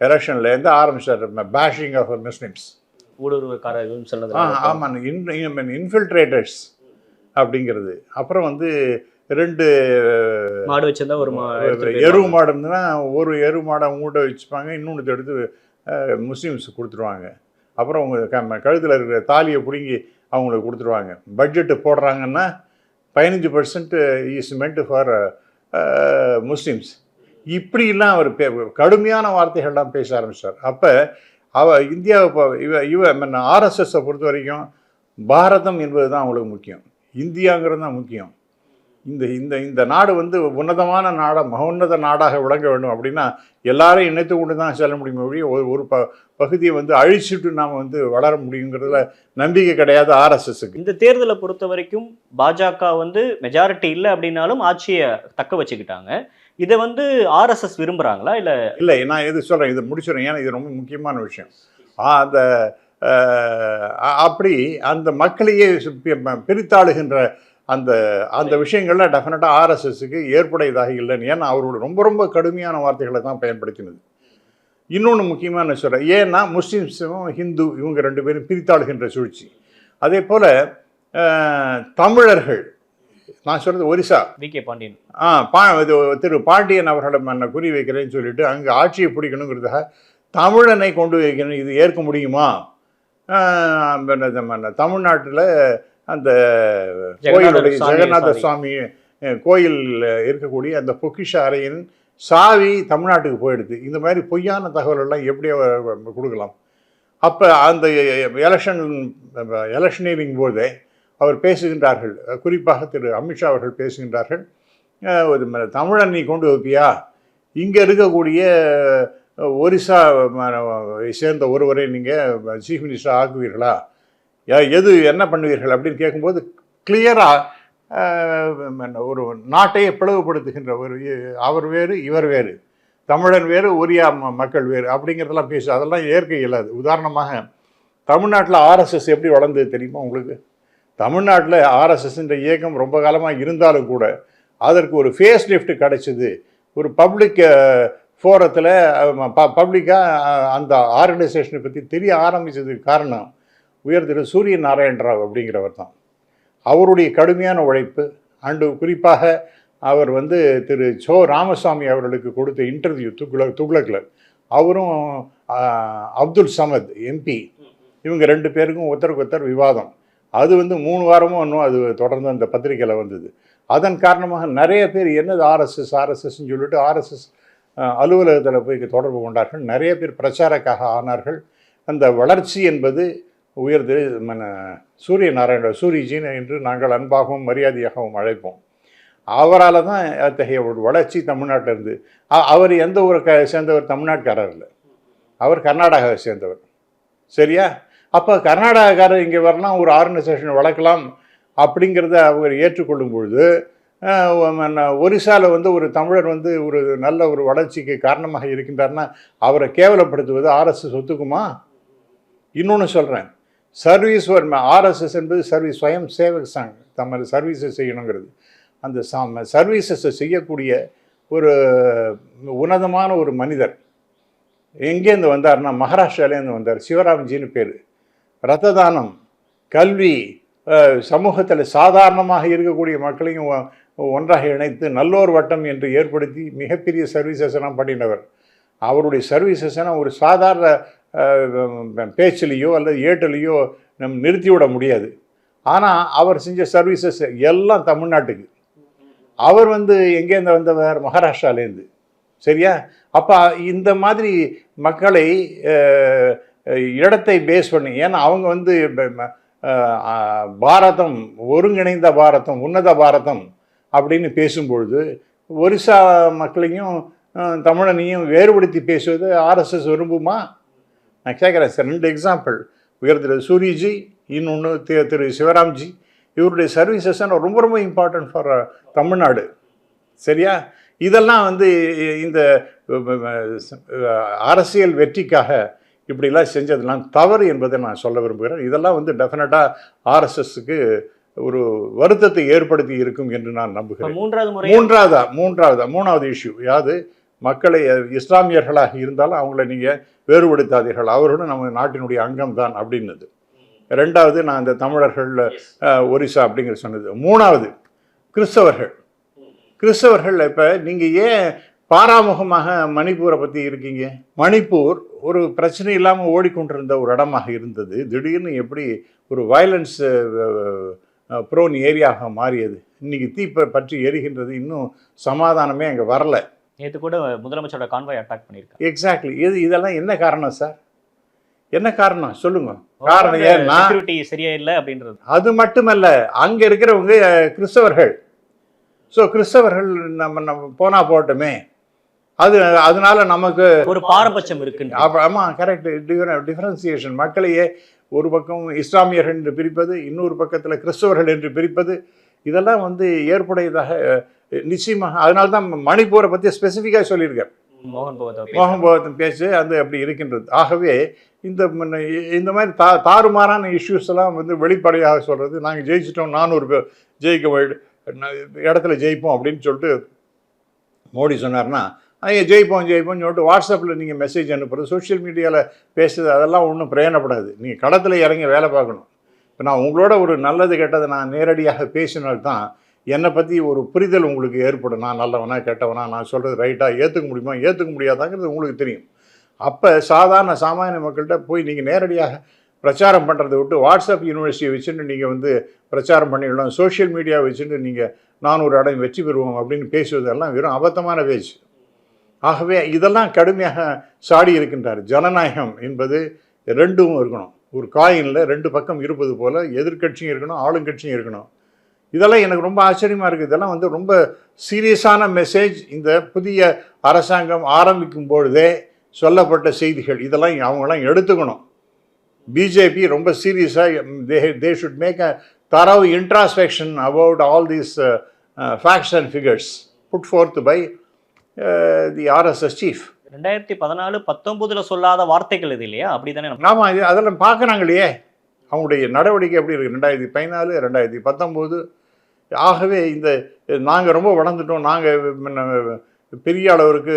எலெக்ஷன்லேருந்து ஆரம்பிச்சார் பேஷிங் ஆஃப் முஸ்லிம்ஸ், ஊடுருவக்காரர்கள் சொன்னது. ஆமாம், இன்ஃபில்ட்ரேட்டர்ஸ் அப்படிங்கிறது. அப்புறம் வந்து 2 மாடு வச்சிருந்தா ஒரு எருவு மாடு இருந்ததுன்னா ஒரு எருவு மாடை அவங்கள்ட்ட வச்சுப்பாங்க, இன்னொன்று எடுத்து முஸ்லீம்ஸ் கொடுத்துருவாங்க. அப்புறம் அவங்க கழுத்தில் இருக்கிற தாலியை பிடுங்கி அவங்களுக்கு கொடுத்துருவாங்க. பட்ஜெட்டு போடுறாங்கன்னா 15% இஸ் மென்ட் ஃபார் முஸ்லீம்ஸ். இப்படிலாம் அவர் கடுமையான வார்த்தைகள்லாம் பேச ஆரம்பித்தார். அப்போ இந்தியாவை ஆர்எஸ்எஸை பொறுத்த வரைக்கும் பாரதம் என்பது தான் அவங்களுக்கு முக்கியம், இந்தியாங்கிறது தான் முக்கியம். இந்த நாடு வந்து உன்னதமான மகோன்னத நாடாக விளங்க வேண்டும் அப்படின்னா எல்லாரையும் இணைத்து கொண்டு தான் செல்ல முடியும். ஒரு பகுதியை வந்து அழிச்சுட்டு நாம் வந்து வளர முடியுங்கிறதுல நம்பிக்கை கிடையாது ஆர்எஸ்எஸ்க்கு. இந்த தேர்தலை பொறுத்த வரைக்கும் பாஜக வந்து மெஜாரிட்டி இல்லை அப்படின்னாலும் ஆட்சியை தக்க வச்சுக்கிட்டாங்க. இதை வந்து ஆர்எஸ்எஸ் விரும்புகிறாங்களா? இல்லை, நான் எது சொல்கிறேன், இதை முடிச்சிடறேன், ஏன்னா இது ரொம்ப முக்கியமான விஷயம். அப்படி அந்த மக்களையே பிரித்தாளுகின்ற அந்த விஷயங்கள்ல டெஃபினட்டாக ஆர்எஸ்எஸ்க்கு ஏற்புடையதாக இல்லைன்னு. ஏன்னா அவரோட ரொம்ப கடுமையான வார்த்தைகளை தான் பயன்படுத்தினது. இன்னொன்று முக்கியமான சொல்கிறேன், ஏன்னா முஸ்லீம்ஸும் ஹிந்து இவங்க 2 பேரும் பிரித்தாளுகின்ற சூழ்ச்சி. அதே போல் தமிழர்கள், நான் சொல்கிறது ஒரிசா வி.கே. பாண்டியன், திரு பாண்டியன் அவர்களை நான் குறி வைக்கிறேன்னு சொல்லிட்டு அங்கே ஆட்சியை பிடிக்கணுங்கிறதுக்காக தமிழனை கொண்டு வைக்கணும். இது ஏற்க முடியுமா? தமிழ்நாட்டில் அந்த கோயிலுடைய ஜெகநாத சுவாமி கோயில் இருக்கக்கூடிய அந்த பொக்கிஷ அறையின் சாவி தமிழ்நாட்டுக்கு போயிடுது. இந்த மாதிரி பொய்யான தகவலெல்லாம் எப்படி கொடுக்கலாம்? அப்போ அந்த எலெக்ஷனீரிங் போதே அவர் பேசுகின்றார்கள், குறிப்பாக திரு அமித்ஷா அவர்கள் பேசுகின்றார்கள், தமிழன் நீ கொண்டு வைப்பியா, இங்கே இருக்கக்கூடிய ஒரிசா சேர்ந்த ஒருவரை நீங்கள் சீஃப் மினிஸ்டர் ஆக்குவீர்களா, எது என்ன பண்ணுவீர்கள் அப்படின்னு கேட்கும்போது கிளியராக ஒரு நாட்டையே பிளவுபடுத்துகின்ற ஒரு அவர் வேறு இவர் வேறு, தமிழன் வேறு ஒரியா மக்கள் வேறு அப்படிங்கிறதெல்லாம் பேசு. அதெல்லாம் ஏற்க இயலாது. உதாரணமாக தமிழ்நாட்டில் ஆர்எஸ்எஸ் எப்படி வளர்ந்தது தெரியுமா உங்களுக்கு? தமிழ்நாட்டில் ஆர்எஸ்எஸ்ன்ற இயக்கம் ரொம்ப காலமாக இருந்தாலும் கூட அதற்கு ஒரு ஃபேஸ் லிஃப்ட் கிடைச்சிது. ஒரு பப்ளிக் ஃபோரத்தில் பப்ளிக்காக அந்த ஆர்கனைசேஷனை பற்றி தெரிய ஆரம்பித்ததுக்கு காரணம் உயர் திரு சூரிய நாராயண ராவ் அப்படிங்கிறவர் தான். அவருடைய கடுமையான உழைப்பு அண்டு குறிப்பாக அவர் வந்து திரு சோ ராமசாமி அவர்களுக்கு கொடுத்த இன்டர்வியூ துக்ளக்கில் அவரும் அப்துல் சமத் எம்பி இவங்க 2 பேருக்கும் ஒருத்தருக்கு ஒருத்தர் விவாதம். அது வந்து 3 வாரமும் இன்னும் அது தொடர்ந்து அந்த பத்திரிக்கையில் வந்தது. அதன் காரணமாக நிறைய பேர் என்னது ஆர்எஸ்எஸ்ன்னு சொல்லிட்டு ஆர்எஸ்எஸ் அலுவலகத்தில் போய் தொடர்பு கொண்டார்கள். நிறைய பேர் பிரச்சாரக்காக ஆனார்கள். அந்த வளர்ச்சி என்பது உயர்ந்து சூரிய நாராயண சூரியஜின் என்று நாங்கள் அன்பாகவும் மரியாதையாகவும் அழைப்போம். அவரால் தான் அத்தகைய ஒரு வளர்ச்சி தமிழ்நாட்டில் இருந்து. அவர் எந்த ஊரை சேர்ந்தவர்? தமிழ்நாட்டுக்காரர் இல்லை, அவர் கர்நாடகாவை சேர்ந்தவர். சரியா? அப்போ கர்நாடகாக்காரர் இங்கே வரலாம், ஒரு ஆர்கனைசேஷன் வளர்க்கலாம் அப்படிங்கிறத அவர் ஏற்றுக்கொள்ளும் பொழுது ஒரிசாவில் வந்து ஒரு தமிழர் வந்து ஒரு நல்ல ஒரு வளர்ச்சிக்கு காரணமாக இருக்கின்றார்னா அவரை கேவலப்படுத்துவது ஆர்எஸ்எஸ் ஒத்துக்குமா? இன்னொன்று சொல்கிறேன், சர்வீஸ் ஆர்எஸ்எஸ் என்பது சர்வீஸ் ஸ்வயம் சேவக் சங், தமது சர்வீஸை செய்யணுங்கிறது. அந்த சர்வீசஸை செய்யக்கூடிய ஒரு உன்னதமான ஒரு மனிதர் எங்கேருந்து வந்தார்னா மகாராஷ்டிராலேருந்து வந்தார். சிவராம்ஜின்னு பேர். இரத்த தானம், கல்வி, சமூகத்தில் சாதாரணமாக இருக்கக்கூடிய மக்களையும் ஒன்றாக இணைத்து நல்லோர் வட்டம் என்று ஏற்படுத்தி மிகப்பெரிய சர்வீசஸ் எல்லாம் பண்ணினவர். அவருடைய சர்வீசஸ் எல்லாம் ஒரு சாதாரண பேச்சிலேயோ அல்லது ஏட்டிலேயோ நம்ம நிறுத்திவிட முடியாது. ஆனால் அவர் செஞ்ச சர்வீசஸ் எல்லாம் தமிழ்நாட்டுக்கு. அவர் வந்து எங்கேருந்து வந்தவர்? மகாராஷ்டிராலேருந்து. சரியா? அப்போ இந்த மாதிரி மக்களை இடத்தை பேஸ் பண்ணி, ஏன்னா அவங்க வந்து பாரதம், ஒருங்கிணைந்த பாரதம், உன்னத பாரதம் அப்படின்னு பேசும்பொழுது ஒரிசா மக்களையும் தமிழனையும் வேறுபடுத்தி பேசுவது ஆர்எஸ்எஸ் விரும்புமா? நான் கேட்குறேன் சார். 2 எக்ஸாம்பிள், உயர் திரு சூரியஜி, இன்னொன்று திரு சிவராம்ஜி. இவருடைய சர்வீசஸ் ரொம்ப ரொம்ப இம்பார்ட்டன்ட் ஃபார் தமிழ்நாடு. சரியா? இதெல்லாம் வந்து இந்த அரசியல் வெற்றிக்காக இப்படிலாம் செஞ்சதெல்லாம் தவறு என்பதை நான் சொல்ல விரும்புகிறேன். இதெல்லாம் வந்து டெஃபினட்டாக ஆர்எஸ்எஸ்க்கு ஒரு வருத்தத்தை ஏற்படுத்தி இருக்கும் என்று நான் நம்புகிறேன். மூன்றாவது இஷ்யூ யாது, மக்களை இஸ்லாமியர்களாக இருந்தாலும் அவங்கள நீங்கள் வேறுபடுத்தாதீர்கள், அவர்களும் நம்ம நாட்டினுடைய அங்கம் தான் அப்படின்னது. 2வது நான் இந்த தமிழர்கள் ஒரிசா அப்படிங்கிற சொன்னது. 3வது கிறிஸ்தவர்கள். இப்போ நீங்கள் ஏன் பாராமுகமாக மணிப்பூரை பற்றி இருக்கீங்க? மணிப்பூர் ஒரு பிரச்சனை இல்லாமல் ஓடிக்கொண்டிருந்த ஒரு இடமாக இருந்தது. திடீர்னு எப்படி ஒரு வயலன்ஸ் ப்ரோன் ஏரியாவாக மாறியது? இன்றைக்கி தீ பற்றி எரிகின்றது. இன்னும் சமாதானமே அங்கே வரல. நேற்று கூட முதலமைச்சரோட கான்வாய் அட்டாக் பண்ணியிருக்காங்க. எக்ஸாக்ட்லி. இதெல்லாம் என்ன காரணம் சார்? என்ன காரணம் சொல்லுங்க. காரணம் ஏன்னா சரியா இல்லை அப்படின்றது. அது மட்டுமல்ல, அங்கே இருக்கிறவங்க கிறிஸ்தவர்கள். ஸோ கிறிஸ்தவர்கள் நம்ம போனால் போட்டோமே, அதனால நமக்கு ஒரு பாரபட்சம் இருக்கு. ஆமாம், கரெக்ட். டிஃபரன்சியேஷன். மக்களையே ஒரு பக்கம் இஸ்லாமியர்கள் என்று பிரிப்பது, இன்னொரு பக்கத்தில் கிறிஸ்தவர்கள் என்று பிரிப்பது, இதெல்லாம் வந்து ஏற்புடையதாக நிச்சயமாக. அதனால தான் மணிப்பூரை பற்றி ஸ்பெசிஃபிக்காக சொல்லியிருக்கேன். மோகன் பகவத்தின் பேச்சு அது அப்படி இருக்கின்றது. ஆகவே இந்த மாதிரி தாறுமாறான இஷ்யூஸ் எல்லாம் வந்து வெளிப்படையாக சொல்கிறது. நாங்கள் ஜெயிச்சிட்டோம், 400 ஜெயிக்க இடத்துல ஜெயிப்போம் அப்படின்னு சொல்லிட்டு மோடி சொன்னார்னா, ஜெயிப்போம்னு சொல்லிட்டு வாட்ஸ்அப்பில் நீங்கள் மெசேஜ் அனுப்புறது, சோஷியல் மீடியாவில் பேசுறது, அதெல்லாம் ஒன்றும் பிரயோஜனப்படாது. நீங்கள் களத்தில் இறங்கி வேலை பார்க்கணும். இப்போ நான் உங்களோட ஒரு நல்லது கெட்டதை நான் நேரடியாக பேசினால்தான் என்னை பற்றி ஒரு புரிதல் உங்களுக்கு ஏற்படும். நான் நல்லவனா கெட்டவனா, நான் சொல்கிறது ரைட்டாக ஏற்றுக்க முடியுமா ஏற்றுக்க முடியாதாங்கிறது உங்களுக்கு தெரியும். அப்போ சாமானிய மக்கள்கிட்ட போய் நீங்கள் நேரடியாக பிரச்சாரம் பண்ணுறதை விட்டு வாட்ஸ்அப் யூனிவர்சிட்டியை வச்சுட்டு நீங்கள் வந்து பிரச்சாரம் பண்ணிடலாம், சோஷியல் மீடியா வச்சுட்டு நீங்கள் 400 இடம் வெற்றி பெறுவோம் அப்படின்னு பேசுவதெல்லாம் வெறும் அபத்தமான பேச்சு. ஆகவே இதெல்லாம் கடுமையாக சாடி இருக்கின்றார். ஜனநாயகம் என்பது 2ம் இருக்கணும். ஒரு காயினில் 2 பக்கம் இருப்பது போல் எதிர்கட்சியும் இருக்கணும், ஆளுங்கட்சியும் இருக்கணும். இதெல்லாம் எனக்கு ரொம்ப ஆச்சரியமாக இருக்குது. இதெல்லாம் வந்து ரொம்ப சீரியஸான மெசேஜ். இந்த புதிய அரசாங்கம் ஆரம்பிக்கும் பொழுதே சொல்லப்பட்ட செய்திகள் இதெல்லாம் அவங்களாம் எடுத்துக்கணும். பிஜேபி ரொம்ப சீரியஸாக they should make a thorough introspection about all these facts and figures put forth by the RSS chief. 2014-19 சொல்லாத வார்த்தைகள் இது இல்லையா? அப்படிதானே? ஆமாம், இது அதெல்லாம் பார்க்குறாங்க இல்லையே, அவங்களுடைய நடவடிக்கை எப்படி இருக்குது 2014 2019. ஆகவே இந்த நாங்கள் ரொம்ப வளர்ந்துட்டோம், நாங்கள் பெரிய அளவிற்கு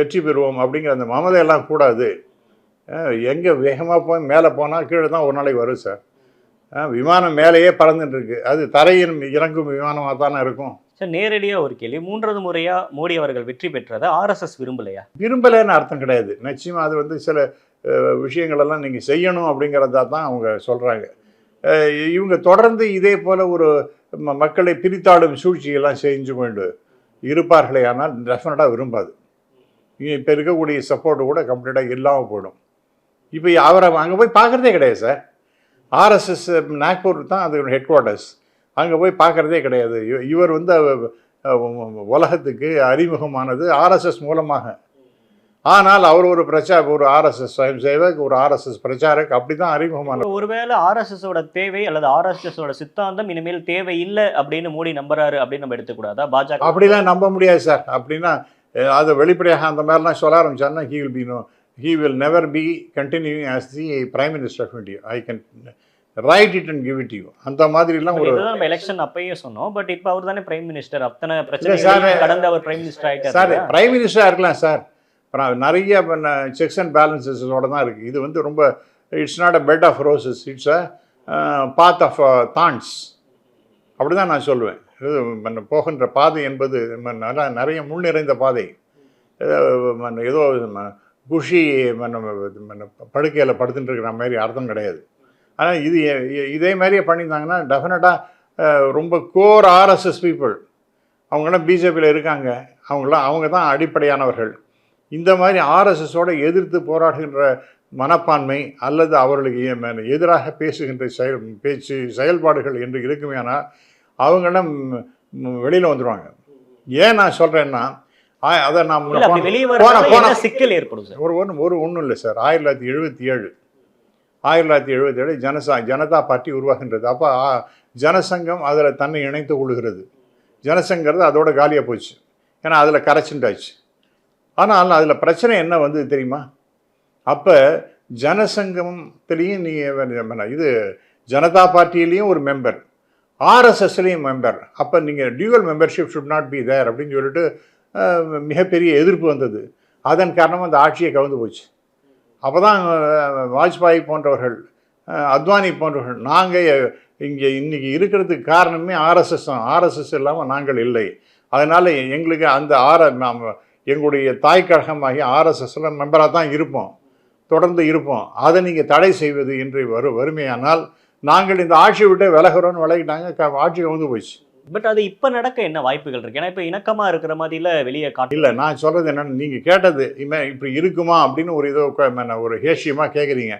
வெற்றி பெறுவோம் அப்படிங்கிற அந்த மமதையெல்லாம் கூடாது. எங்கே வேகமாக போய் மேலே போனால் கீழே தான் ஒரு நாளைக்கு வரும் சார். விமானம் மேலேயே பறந்துட்டு இருக்கு, அது தரையில் இறங்கும் விமானமாக தானே இருக்கும். சார், நேரடியாக ஒரு கேள்வி, 3வது முறையாக மோடி அவர்கள் வெற்றி பெற்றதை ஆர்எஸ்எஸ் விரும்பலையா? விரும்பலைன்னு அர்த்தம் கிடையாது. நிச்சயமாக அது வந்து சில விஷயங்களெல்லாம் நீங்கள் செய்யணும் அப்படிங்கிறதா தான் அவங்க சொல்கிறாங்க. இவங்க தொடர்ந்து இதே போல் ஒரு மக்களை பிரித்தாளும் சூழ்ச்சியெல்லாம் செஞ்சு கொண்டு இருப்பார்களே, ஆனால் டெஃபினட்டாக விரும்பாது. இப்போ இருக்கக்கூடிய சப்போர்ட்டு கூட கம்ப்ளீட்டாக இல்லாமல் போயிடும். இப்போ அவரை அங்கே போய் பார்க்குறதே கிடையாது சார். ஆர்எஸ்எஸ் நாக்பூர் தான் அது ஹெட் குவார்ட்டர்ஸ், அங்கே போய் பார்க்குறதே கிடையாது. இவர் வந்து உலகத்துக்கு அறிமுகமானது ஆர்எஸ்எஸ் மூலமாக. ஆனால் அவர் ஒரு ஆர்எஸ்எஸ் ஸ்வயம் சேவக், ஒரு ஆர்எஸ்எஸ் பிரச்சாரக், அப்படி தான் அறிமுகமானது. ஒருவேளை ஆர்எஸ்எஸோட தேவை அல்லது ஆர்எஸ்எஸோட சித்தாந்தம் இனிமேல் தேவை இல்லை அப்படின்னு மோடி நம்புறாரு அப்படின்னு நம்ம எடுத்துக்கூடாதா? பாஜக அப்படிலாம் நம்ப முடியாது சார். அப்படின்னா அதை வெளிப்படையாக அந்த மாதிரிலாம் சொல்ல ஆரம்பிச்சாருன்னா he will never be continuing as the Prime Minister of India. I can write it and give it to you. அந்த மாதிரிலாம் ஒரு நம்ம எலெக்ஷன் அப்பயே சொன்னோம். பட் இப்போ அவர் தானே பிரைம் மினிஸ்டர், அத்தனை பிரச்சனைகள் கடந்து அவர் பிரைம் மினிஸ்டர் ஆகிட்டார். சார், பிரைம் மினிஸ்டராக இருக்கலாம் சார், நிறைய செக்ஸ் அண்ட் பேலன்சஸோட தான் இருக்குது. இது வந்து ரொம்ப it's not a bed of roses, it's a path of thorns. அப்படி தான் நான் சொல்லுவேன். இது போகின்ற பாதை என்பது நிறைய முள் நிறைந்த பாதை. ஏதோ குஷி படுக்கையில் படுத்துட்டு இருக்கிற மாதிரி அர்த்தம் கிடையாது. ஆனால் இதே மாதிரியே பண்ணியிருந்தாங்கன்னா டெஃபினட்டாக ரொம்ப கோர் ஆர்எஸ்எஸ் பீப்புள், அவங்களாம் பிஜேபியில் இருக்காங்க, அவங்க தான் அடிப்படையானவர்கள். இந்த மாதிரி ஆர்எஸ்எஸோடு எதிர்த்து போராடுகின்ற மனப்பான்மை அல்லது அவர்களுக்கு எதிராக பேசுகின்ற செயல்பாடுகள் என்று இருக்குமே, ஆனால் அவங்களாம் வெளியில் வந்துடுவாங்க. ஏன் நான் சொல்கிறேன்னா, அதை நான் சிக்கல் ஏற்படும் சார். ஒன்றும் இல்லை சார். 1977 ஜனதா பார்ட்டி உருவாகின்றது. அப்போ ஜனசங்கம் அதில் தன்னை இணைத்து கொள்கிறது. ஜனசங்கிறது அதோட காலியாக போச்சு, ஏன்னா அதில் கரைச்சுண்டாச்சு. ஆனால் அதில் பிரச்சனை என்ன வந்து தெரியுமா? அப்போ ஜனசங்கத்திலையும் இது ஜனதா பார்ட்டியிலையும் ஒரு மெம்பர், ஆர்எஸ்எஸ்லேயும் மெம்பர். அப்போ நீங்கள் dual membership should not be there அப்படின்னு சொல்லிட்டு மிகப்பெரிய எதிர்ப்பு வந்தது. அதன் காரணமாக அந்த ஆட்சியை கவுந்து போச்சு. அப்போ தான் வாஜ்பாய் போன்றவர்கள், அத்வானி போன்றவர்கள், நாங்கள் இங்கே இன்றைக்கி இருக்கிறதுக்கு காரணமே ஆர்எஸ்எஸ் தான், ஆர்எஸ்எஸ் இல்லாமல் நாங்கள் இல்லை, அதனால் எங்களுக்கு அந்த எங்களுடைய தாய் கழகமாகி ஆர்எஸ்எஸ்ல மெம்பராக தான் இருப்போம், தொடர்ந்து இருப்போம், அதை நீங்கள் தடை செய்வது என்று வறுமையானால் நாங்கள் இந்த ஆட்சியை விட்டு விலகிறோன்னு விலகிட்டாங்க, ஆட்சி கவுந்து போச்சு. பட் அது இப்போ நடக்க என்ன வாய்ப்புகள் இருக்குது? ஏன்னா இப்போ இணக்கமாக இருக்கிற மாதிரில வெளியே காட்டு இல்லை. நான் சொல்கிறது என்னென்னு, நீங்கள் கேட்டது இப்படி இருக்குமா அப்படின்னு ஒரு ஹேஷியமாக கேட்குறீங்க.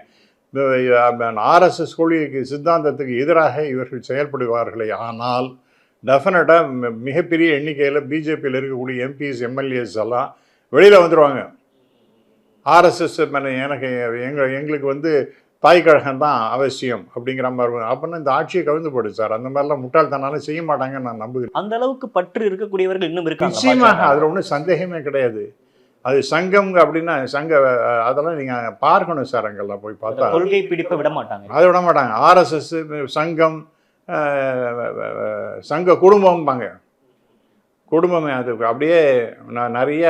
ஆர்எஸ்எஸ் கொள்கைக்கு சித்தாந்தத்துக்கு எதிராக இவர்கள் செயல்படுவார்களே, ஆனால் டெஃபினட்டாக மிகப்பெரிய எண்ணிக்கையில் பிஜேபியில் இருக்கக்கூடிய எம்பிஸ் எம்எல்ஏஸ் எல்லாம் வெளியில் வந்துடுவாங்க. ஆர்எஸ்எஸ் எங்களுக்கு வந்து தாய் கழகம் தான் அவசியம் அப்படிங்கிற மாதிரி அப்படின்னா இந்த ஆட்சியை கவிழ்ந்து போடு சார். அந்த மாதிரிலாம் முட்டாள்தனாலும் செய்ய மாட்டாங்கன்னு நான் நம்புகிறேன். அந்த அளவுக்கு பற்று இருக்கக்கூடியவர்கள் இன்னும் இருக்காங்க. நிச்சயமாக, அதில் ஒன்றும் சந்தேகமே கிடையாது. அது சங்கம் அப்படின்னா அதெல்லாம் நீங்கள் பார்க்கணும் சார். அங்கெல்லாம் போய் பார்த்தா கொள்கை பிடிப்பை விட மாட்டாங்க, அதை விட மாட்டாங்க. ஆர்எஸ்எஸ் சங்கம், சங்க குடும்பம்பாங்க, குடும்பமே. அது அப்படியே நான் நிறைய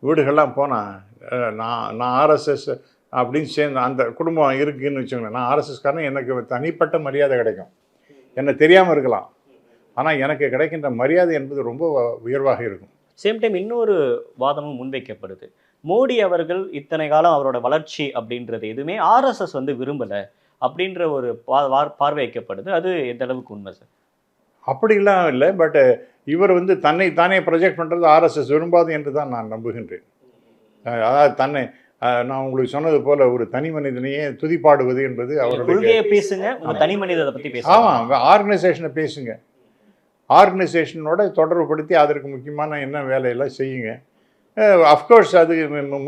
வீடுகள்லாம் போனேன். நான் ஆர்எஸ்எஸ் அப்படின்னு சேர்ந்து அந்த குடும்பம் இருக்குதுன்னு வச்சுக்கோங்களேன். நான் ஆர்எஸ்எஸ்காரன், எனக்கு தனிப்பட்ட மரியாதை கிடைக்கும். என்ன தெரியாமல் இருக்கலாம், ஆனால் எனக்கு கிடைக்கின்ற மரியாதை என்பது ரொம்ப உயர்வாக இருக்கும். சேம் டைம் இன்னொரு வாதமும் முன்வைக்கப்படுது. மோடி அவர்கள் இத்தனை காலம் அவரோட வளர்ச்சி அப்படின்றது எதுவுமே ஆர்எஸ்எஸ் வந்து விரும்பலை அப்படின்ற ஒரு பார்வை வைக்கப்படுது. அது எந்த அளவுக்கு உண்மை சார்? அப்படிலாம் இல்லை. பட் இவர் வந்து தன்னை தானே ப்ரொஜெக்ட் பண்ணுறது ஆர்எஸ்எஸ் விரும்பாது என்று தான் நான் நம்புகின்றேன். அதாவது நான் உங்களுக்கு சொன்னது போல ஒரு தனி மனிதனையே துதிப்பாடுவது என்பது அவருடைய கொள்கையை பேசுங்க, உங்க தனி மனிதத்தை பத்தி பேசுங்க. ஆமாம், ஆர்கனைசேஷனை பேசுங்க, ஆர்கனைசேஷனோட தொடர்புபடுத்தி அதற்கு முக்கியமான என்ன வேலையெல்லாம் செய்யுங்க. அஃப்கோர்ஸ் அது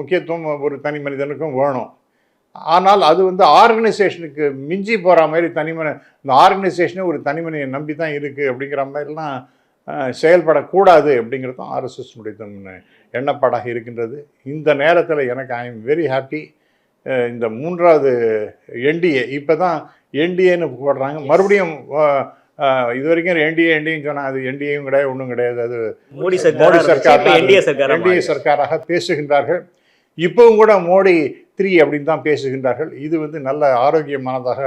முக்கியத்துவம் ஒரு தனி மனிதனுக்கும் வேணும். ஆனால் அது வந்து ஆர்கனைசேஷனுக்கு மிஞ்சி போகிற மாதிரி இந்த ஆர்கனைசேஷனே ஒரு தனிமனியை நம்பி தான் இருக்குது அப்படிங்கிற மாதிரிலாம் செயல்படக்கூடாது அப்படிங்கிறது தான் ஆர்எஸ்எஸ்னுடைய எண்ணப்பாடாக இருக்கின்றது. இந்த நேரத்தில் எனக்கு ஐ எம் வெரி ஹாப்பி. இந்த 3வது என்டிஏ இப்போ தான் என்டிஏன்னு போடுறாங்க. மறுபடியும் இது வரைக்கும் என்டிஏன்னு சொன்னால் அது என்டிஏயும் கிடையாது, ஒன்றும் கிடையாது. அது மோடி சர்க்கார் என்டிஏ சர்க்காராக பேசுகின்றார்கள். இப்பவும் கூட மோடி 3 அப்படின்னு தான் பேசுகின்றார்கள். இது வந்து நல்ல ஆரோக்கியமானதாக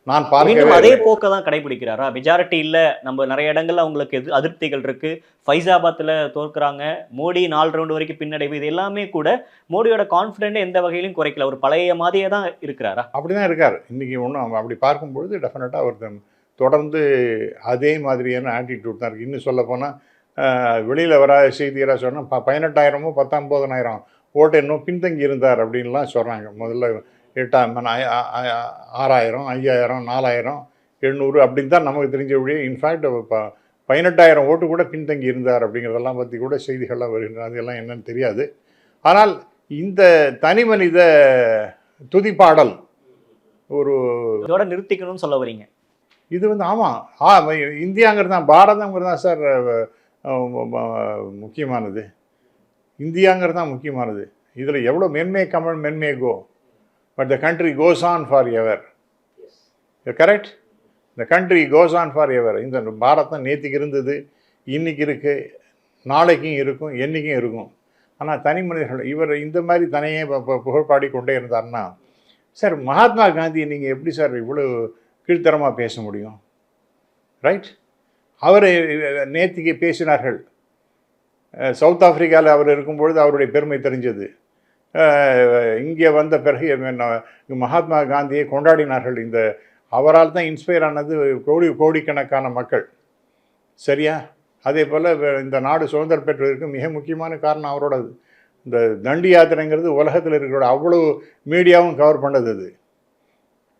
நான் பார்க்கிறேன். அதே போக்க தான் கடைபிடிக்கிறாரா? மெஜாரிட்டி இல்ல, நம்ம நிறைய இடங்கள்ல அவங்களுக்கு அதிருப்திகள் இருக்கு. ஃபைசாபாத்ல தோற்கிறாங்க, மோடி 4 ரவுண்ட் வரைக்கும் பின்னடைவு, இது எல்லாமே கூட மோடியோட கான்ஃபிடென்ட் எந்த வகையிலும் குறைக்கல. ஒரு பழைய மாதிரியே தான் இருக்கிறாரா? அப்படிதான் இருக்கார். இன்னைக்கு ஒன்றும் அப்படி பார்க்கும்பொழுது டெஃபினட்டாக அவர் தொடர்ந்து அதே மாதிரியான ஆட்டிடியூட் தான் இருக்குது. இன்னும் சொல்ல போனால் வெளியில் வர செய்தியெல்லாம் சொன்னால் 18,000 19,000 ஓட்டு இன்னும் பின்தங்கி இருந்தார் அப்படின்லாம் சொல்கிறாங்க. முதல்ல 6,000 5,000 4,000 800 அப்படின்னு தான் நமக்கு தெரிஞ்ச வழியே. இன்ஃபேக்ட் 18,000 ஓட்டு கூட பின்தங்கி இருந்தார் அப்படிங்கிறதெல்லாம் பற்றி கூட செய்திகள்லாம் வருகின்றன. அதெல்லாம் என்னன்னு தெரியாது. ஆனால் இந்த தனி மனித துதிப்பாடல் ஒரு இதோட நிறுத்திக்கணும்னு சொல்ல வரீங்க? இது வந்து ஆமாம், இந்தியாங்கிறது தான், பாரதங்கிறது தான் சார் முக்கியமானது. இந்தியாங்கிறது தான் முக்கியமானது. இதில் எவ்வளோ men may come men may go, but the country goes on for ever. Correct? The country goes on for ever. இந்த பாரதம் நேற்றுக்கு இருந்தது, இன்றைக்கி இருக்குது, நாளைக்கும் இருக்கும், என்றைக்கும் இருக்கும். ஆனால் தனி மனிதர்கள் இவர் இந்த மாதிரி தனியே புகழ்பாடி கொண்டே இருந்தார்னா, சார் மகாத்மா காந்தியை நீங்கள் எப்படி சார் இவ்வளோ கீழ்த்தரமாக பேச முடியும்? ரைட்? அவர் நேற்றுக்கு பேசினார்கள். சவுத் ஆஃப்ரிக்காவில் அவர் இருக்கும்பொழுது அவருடைய பெருமை தெரிஞ்சது. இங்கே வந்த பிறகு மகாத்மா காந்தியை கொண்டாடினார்கள். அவரால் தான் இன்ஸ்பயர் ஆனது கோடிக்கணக்கான மக்கள். சரியா? அதே போல் இந்த நாடு சுதந்திரம் பெற்றதற்கு மிக முக்கியமான காரணம் அவரோடது. இந்த தண்டி யாத்திரைங்கிறது உலகத்தில் இருக்கிற அவ்வளோ மீடியாவும் கவர் பண்ணது. அது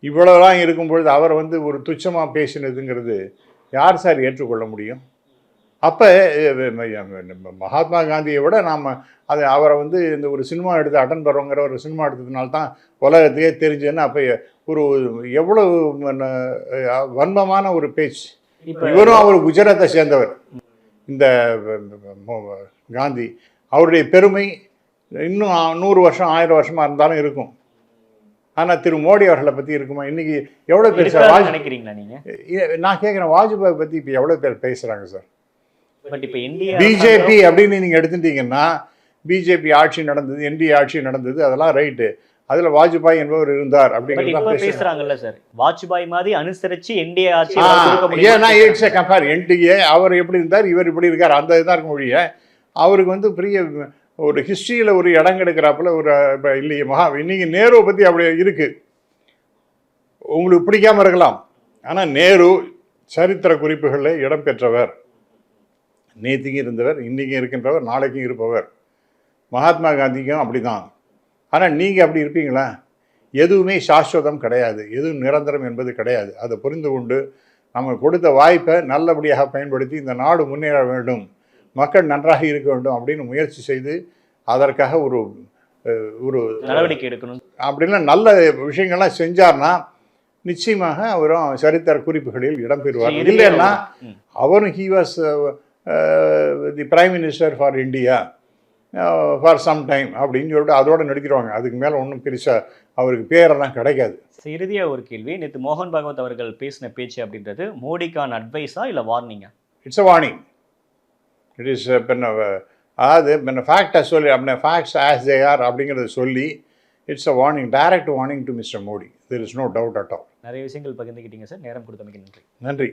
இவ்வளோலாம் இருக்கும்பொழுது அவர் வந்து ஒரு துச்சமாக பேசினதுங்கிறது யார் சார் ஏற்றுக்கொள்ள முடியும்? அப்போ மகாத்மா காந்தியை விட நாம் அவரை வந்து இந்த ஒரு சினிமா எடுத்து அட்டன் பண்ணுறோங்கிற ஒரு சினிமா எடுத்ததுனால தான் உலகத்தையே தெரிஞ்சுன்னு அப்போ ஒரு எவ்வளோ வன்மமான ஒரு பேச்சு. இவரும் அவர் குஜராத்தை சேர்ந்தவர். இந்த காந்தி அவருடைய பெருமை இன்னும் 100 வருஷம் 1000 வருஷமாக இருந்தாலும் இருக்கும். ஆனால் திரு மோடி அவர்களை பற்றி இருக்குமா? இன்றைக்கி எவ்வளோ பேர் சார் நினைக்கிறீங்களா நீங்கள்? நான் கேட்குறேன், வாஜ்பாய் பற்றி இப்போ எவ்வளோ பேர் பேசுகிறாங்க சார்? பட் இப்போ இந்தியா பிஜேபி அப்படின்னு நீங்கள் எடுத்துட்டீங்கன்னா, பிஜேபி ஆட்சி நடந்தது, என்டிஏ ஆட்சி நடந்தது, அதெல்லாம் ரைட்டு. அதில் வாஜ்பாய் என்பவர் இருந்தார் அப்படிங்கிறத பேசுகிறாங்கல்ல சார். வாஜ்பாய் மாதிரி அனுசரித்து என்டிஏ ஆட்சி ஏன்னா இட்ஸ் எ கம்பேர். என்டிஏ அவர் எப்படி இருந்தார், இவர் இப்படி இருக்கார், அந்த இதாக இருக்க மொழிய அவருக்கு வந்து பெரிய ஒரு ஹிஸ்ட்ரியில் ஒரு இடம் கிடைக்கிறாப்புல ஒரு இல்லையே. இன்னைக்கு நேருவை பற்றி அப்படி இருக்குது. உங்களுக்கு பிடிக்காமல் இருக்கலாம், ஆனால் நேரு சரித்திர குறிப்புகளில் இடம்பெற்றவர். நேற்றுக்கும் இருந்தவர், இன்றைக்கும் இருக்கின்றவர், நாளைக்கும் இருப்பவர். மகாத்மா காந்திக்கும் அப்படி தான். ஆனால் நீங்கள் அப்படி இருப்பீங்களா? எதுவுமே சாஸ்வதம் கிடையாது, எதுவும் நிரந்தரம் என்பது கிடையாது. அதை புரிந்து கொண்டு நம்ம கொடுத்த வாய்ப்பை நல்லபடியாக பயன்படுத்தி இந்த நாடு முன்னேற வேண்டும், மக்கள் நன்றாக இருக்க வேண்டும் அப்படின்னு முயற்சி செய்து அதற்காக ஒரு ஒரு நடவடிக்கை எடுக்கணும். அப்படின்லாம் நல்ல விஷயங்கள்லாம் செஞ்சார்னா நிச்சயமாக அவரும் சரித்திர குறிப்புகளில் இடம்பெறுவார். இல்லைன்னா அவரும் he was the prime minister for India for some time அப்படின்னு சொல்லிட்டு அதோடு நடிக்கிறவாங்க. அதுக்கு மேலே ஒன்றும் பெருசாக அவருக்கு பேரெல்லாம் கிடைக்காது. இறுதியாக ஒரு கேள்வி, நேற்று மோகன் பாகவத் அவர்கள் பேசின பேச்சு அப்படின்றது மோடிக்கான அட்வைஸா இல்லை வார்னிங்கா? It's a warning. It is அதாவது ஃபேக்டை சொல்லி அப்படின்னா ஃபேக்ட்ஸ் ஆஸ் தே ஆர் அப்படிங்கிறத சொல்லி it's a warning, direct warning to mister Modi. There is no doubt at all. நிறைய விஷயங்கள் பகிர்ந்துக்கிட்டீங்க சார். நேரம் கொடுத்தமைக்கு நன்றி. நன்றி.